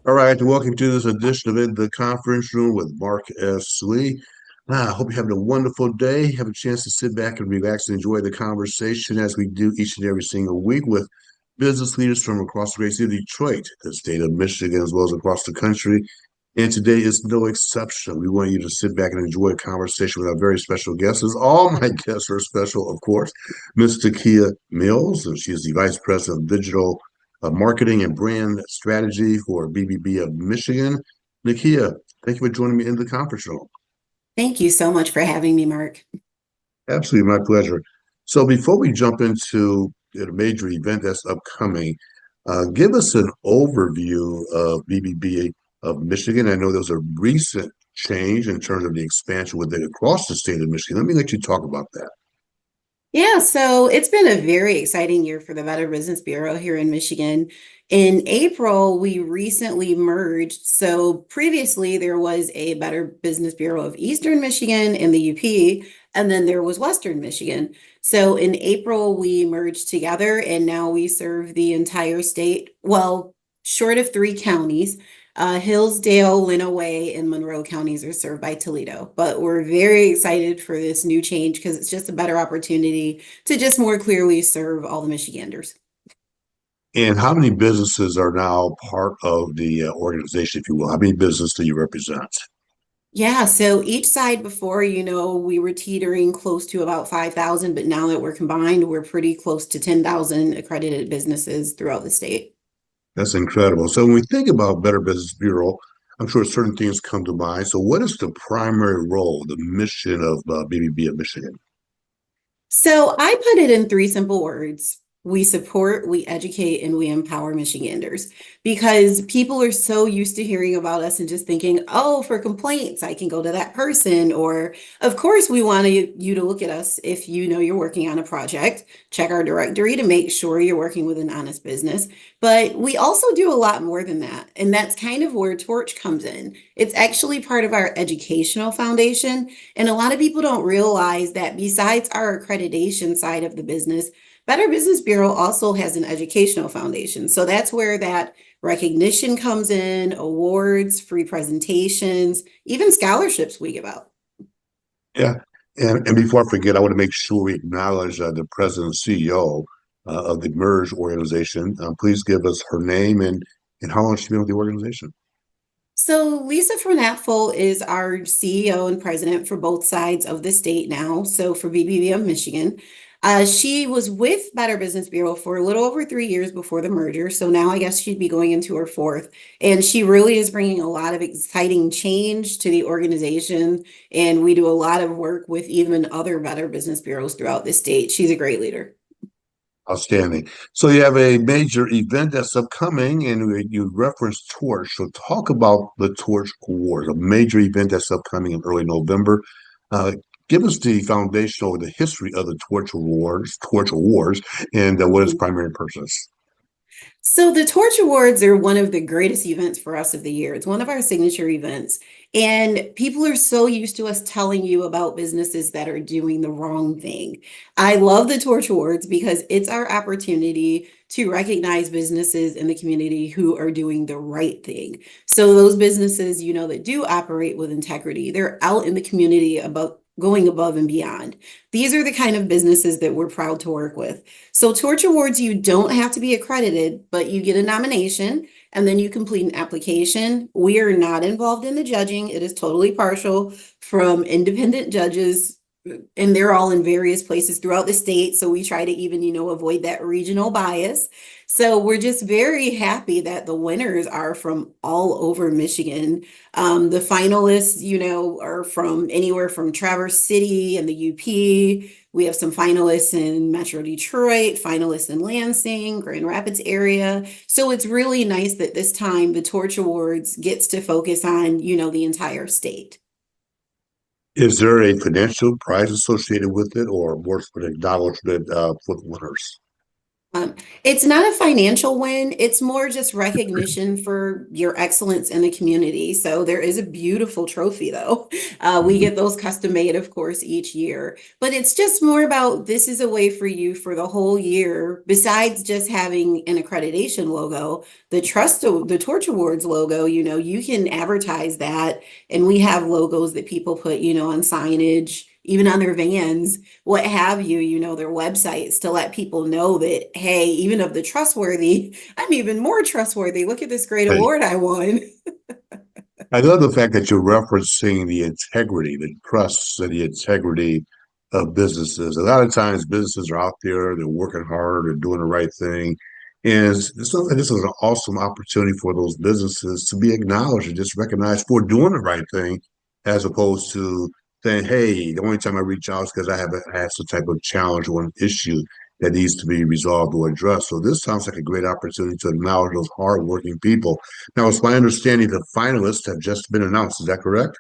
All right, welcome to this edition of In the Conference Room with Mark S. Lee. I hope you're having a wonderful day. Have a chance to sit back and relax and enjoy the conversation as we do each and every single week with business leaders from across the great city of Detroit, the state of Michigan, as well as across the country. And today is no exception. We want you to sit back and enjoy a conversation with our very special guests. As all my guests are special, of course, Ms. Nakia Mills, and she is the Vice President of Digital Marketing and Brand Strategy for BBB of Michigan. Nakia, thank you for joining me in the conference room. Thank you so much for having me, Mark. Absolutely, my pleasure. So before we jump into a major event that's upcoming, give us an overview of BBB of Michigan. I know there was a recent change in terms of the expansion within across the state of Michigan. Let me let you talk about that. Yeah, so it's been a very exciting year for the Better Business Bureau here in Michigan. In April, we recently merged. So previously, there was a Better Business Bureau of Eastern Michigan in the UP, and then there was Western Michigan. So in April, we merged together, and now we serve the entire state, well, short of three counties. Hillsdale, Lenawee, and Monroe counties are served by Toledo. But we're very excited for this new change because it's just a better opportunity to just more clearly serve all the Michiganders. And how many businesses are now part of the organization, if you will? How many businesses do you represent? Yeah, so each side before, we were teetering close to about 5,000, but now that we're combined, we're pretty close to 10,000 accredited businesses throughout the state. That's incredible. So when we think about Better Business Bureau, I'm sure certain things come to mind. So what is the primary role, the mission of BBB of Michigan? So I put it in three simple words. We support, we educate, and we empower Michiganders because people are so used to hearing about us and just thinking, oh, for complaints, I can go to that person. Or, of course, we want you to look at us if you know you're working on a project, check our directory to make sure you're working with an honest business. But we also do a lot more than that. And that's kind of where Torch comes in. It's actually part of our educational foundation. And a lot of people don't realize that besides our accreditation side of the business, Better Business Bureau also has an educational foundation. So that's where that recognition comes in, awards, free presentations, even scholarships we give out. Yeah. And before I forget, I want to make sure we acknowledge the president and CEO of the Merge organization. Please give us her name and how long she's been with the organization. So Lisa Frenapfel is our CEO and president for both sides of the state now. So for BBB of Michigan, she was with Better Business Bureau for a little over 3 years before the merger. So now I guess she'd be going into her fourth. And she really is bringing a lot of exciting change to the organization. And we do a lot of work with even other Better Business Bureaus throughout the state. She's a great leader. Outstanding. So you have a major event that's upcoming, and you referenced Torch. So talk about the Torch Awards, a major event that's upcoming in early November. Uh, Give us the foundational, the history of the Torch Awards, and what its primary purpose. So the Torch Awards are one of the greatest events for us of the year. It's one of our signature events. And people are so used to us telling you about businesses that are doing the wrong thing. I love the Torch Awards because it's our opportunity to recognize businesses in the community who are doing the right thing. So those businesses, that do operate with integrity, they're out in the community about going above and beyond. These are the kind of businesses that we're proud to work with. So Torch Awards, you don't have to be accredited, but you get a nomination and then you complete an application. We are not involved in the judging. It is totally partial from independent judges, and they're all in various places throughout the state. So we try to even, avoid that regional bias. So we're just very happy that the winners are from all over Michigan. The finalists, are from anywhere from Traverse City and the UP. We have some finalists in Metro Detroit, finalists in Lansing, Grand Rapids area. So it's really nice that this time the Torch Awards gets to focus on, the entire state. Is there a financial prize associated with it, or more of an acknowledgement for the winners? It's not a financial win. It's more just recognition for your excellence in the community. So there is a beautiful trophy, though. We Mhm. get those custom made, of course, each year. But it's just more about this is a way for you for the whole year, besides just having an accreditation logo, the Torch Awards logo, you can advertise that. And we have logos that people put, on signage, even on their vans, what have you, their websites to let people know that, hey, even of the trustworthy, I'm even more trustworthy. Look at this great Hey, award I won. I love the fact that you're referencing the integrity, the trust and the integrity of businesses. A lot of times businesses are out there, they're working hard, they're doing the right thing. And this is an awesome opportunity for those businesses to be acknowledged and just recognized for doing the right thing, as opposed to saying, hey, the only time I reach out is because I have had some type of challenge or an issue that needs to be resolved or addressed. So this sounds like a great opportunity to acknowledge those hardworking people. Now, it's my understanding the finalists have just been announced. Is that correct?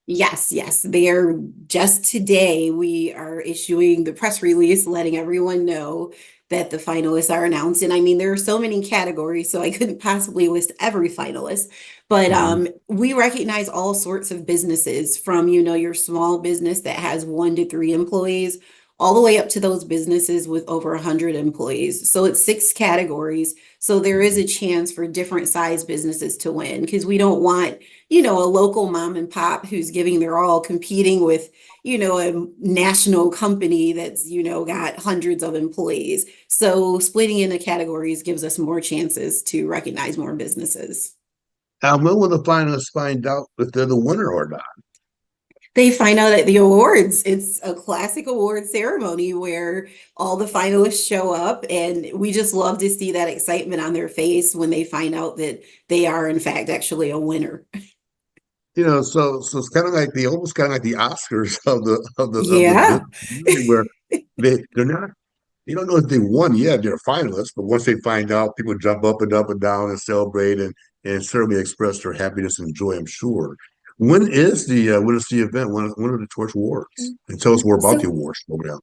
Yes, yes. They're just today, we are issuing the press release letting everyone know that the finalists are announced. And I mean, there are so many categories, so I couldn't possibly list every finalist. But Hmm. we recognize all sorts of businesses from, your small business that has 1 to 3 employees, all the way up to those businesses with over 100 employees. So it's 6 categories. So there is a chance for different size businesses to win because we don't want a local mom and pop who's giving their all competing with, a national company that's, got hundreds of employees. So splitting into categories gives us more chances to recognize more businesses. When will the finalists find out if they're the winner or not? They find out at the awards. It's a classic award ceremony where all the finalists show up, and we just love to see that excitement on their face when they find out that they are, in fact, actually a winner. So it's kind of like the almost kind of like the Oscars of the Yeah. business community where they're not you don't know if they won yet, they're finalists, but once they find out, people jump up and down and celebrate and certainly express their happiness and joy, I'm sure. When is the event? When are the Torch Awards? And tell us more about the So awards program.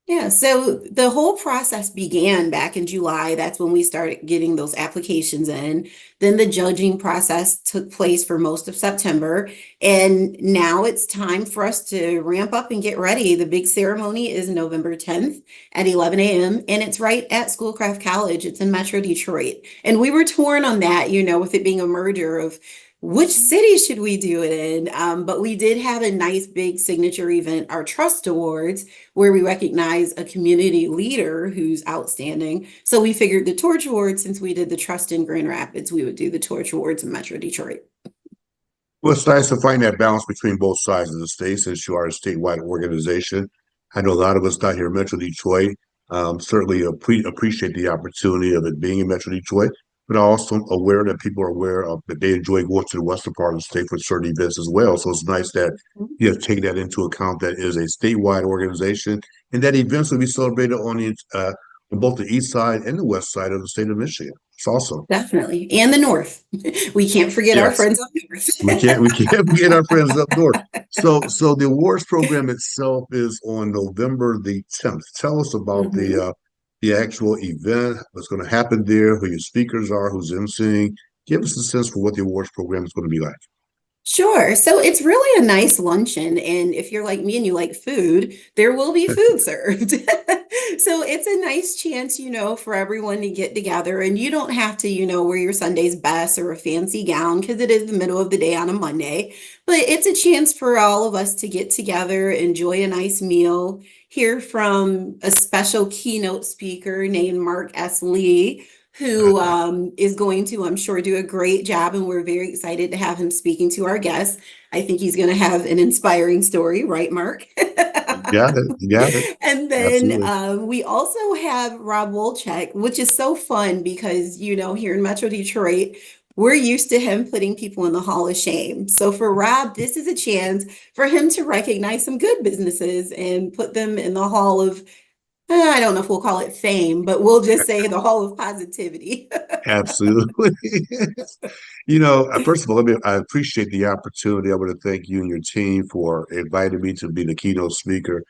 Yeah, so the whole process began back in July. That's when we started getting those applications in. Then the judging process took place for most of September. And now it's time for us to ramp up and get ready. The big ceremony is November 10th at 11 a.m. And it's right at Schoolcraft College. It's in Metro Detroit. And we were torn on that, with it being a merger of which city should we do it in? But we did have a nice big signature event, our Trust Awards where we recognize a community leader who's outstanding. So we figured the Torch Awards, since we did the Trust in Grand Rapids, we would do the Torch Awards in Metro Detroit. Well, it's nice to find that balance between both sides of the state since you are a statewide organization. I know a lot of us down here in Metro Detroit certainly appreciate the opportunity of it being in Metro Detroit, but also aware that people are aware of that they enjoy going to the western part of the state for certain events as well. So it's nice that you have taken that into account that is a statewide organization and that events will be celebrated on both the east side and the west side of the state of Michigan. It's awesome. Definitely. And the North. We can't forget our Yes. friends up north. We can't forget our friends up north. So the awards program itself is on November the 10th. Tell us about Mhm. the actual event, what's going to happen there, who your speakers are, who's emceeing. Give us a sense for what the awards program is going to be like. Sure. So it's really a nice luncheon. And if you're like me and you like food, there will be food served. So it's a nice chance, for everyone to get together. And you don't have to, wear your Sunday's best or a fancy gown because it is the middle of the day on a Monday. But it's a chance for all of us to get together, enjoy a nice meal, hear from a special keynote speaker named Mark S. Lee who is going to, I'm sure, do a great job. And we're very excited to have him speaking to our guests. I think he's going to have an inspiring story, right, Mark? You got it. You got it. And then Absolutely. we also have Rob Wolchek, which is so fun because, here in Metro Detroit, we're used to him putting people in the Hall of Shame. So for Rob, this is a chance for him to recognize some good businesses and put them in the Hall of I don't know if we'll call it fame, but we'll just say the Hall of Positivity. Absolutely. First of all, I appreciate the opportunity. I want to thank you and your team for inviting me to be the keynote speaker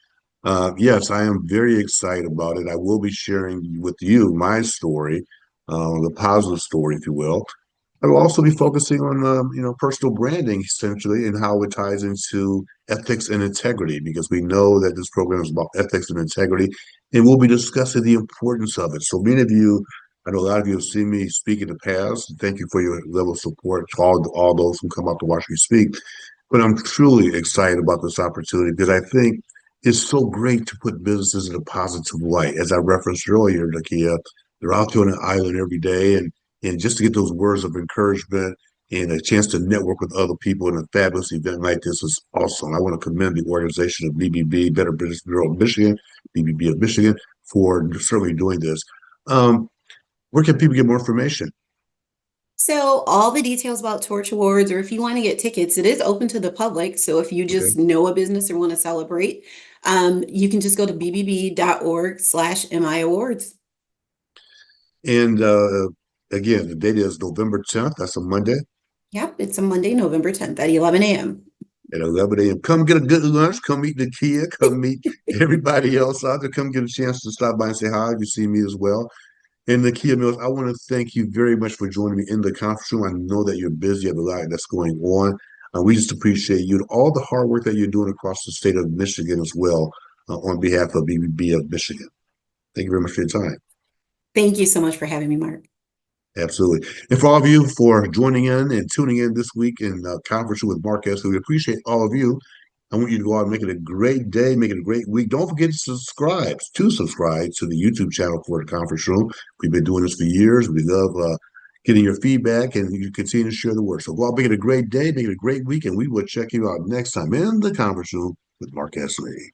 Yes, I am very excited about it. I will be sharing with you my story, the positive story, if you will. I will also be focusing on personal branding essentially and how it ties into ethics and integrity because we know that this program is about ethics and integrity, and we'll be discussing the importance of it. So many of you, I know a lot of you have seen me speak in the past. Thank you for your level of support to all those who come out to watch me speak. But I'm truly excited about this opportunity because I think it's so great to put businesses in a positive light. As I referenced earlier, Nakia, they're out there on an island every day, and just to get those words of encouragement and a chance to network with other people in a fabulous event like this is awesome. I want to commend the organization of BBB, Better Business Bureau of Michigan, BBB of Michigan, for certainly doing this. Um, where can people get more information? So all the details about Torch Awards, or if you want to get tickets, it is open to the public. So if you Okay. just know a business or want to celebrate, you can just go to bbb.org/MI Awards. And again, the date is November 10th. That's a Monday Yep, it's a Monday, November 10th at 11 a.m. at 11 a.m. Come get a good lunch. Come meet Nakia. Come meet everybody else out there. Come get a chance to stop by and say hi. You see me as well. And Nakia Mills, I want to thank you very much for joining me in the conference room. I know that you're busy, you have a lot that's going on. We just appreciate you and all the hard work that you're doing across the state of Michigan as well, on behalf of BBB of Michigan. Thank you very much for your time. Thank you so much for having me, Mark. Absolutely. And for all of you for joining in and tuning in this week in conference with Marquez, we appreciate all of you. I want you to go out and make it a great day, make it a great week. Don't forget to subscribe to the YouTube channel for the conference room. We've been doing this for years. We love getting your feedback, and you continue to share the word. So go out, make it a great day, make it a great week, and we will check you out next time in the conference room with Marquez Lee.